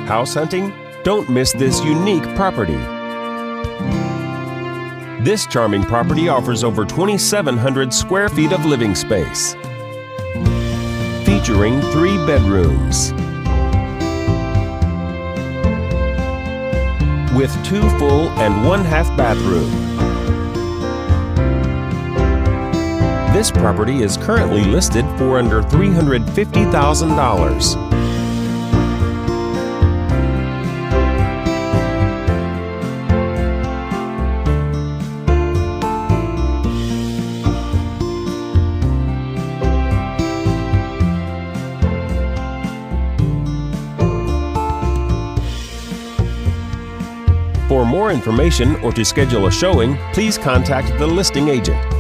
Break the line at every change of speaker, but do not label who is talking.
House hunting? Don't miss this unique property. This charming property offers over 2,700 square feet of living space, featuring 3 bedrooms with 2 full and 1 half bathroom. This property is currently listed for under $350,000. For more information or to schedule a showing, please contact the listing agent.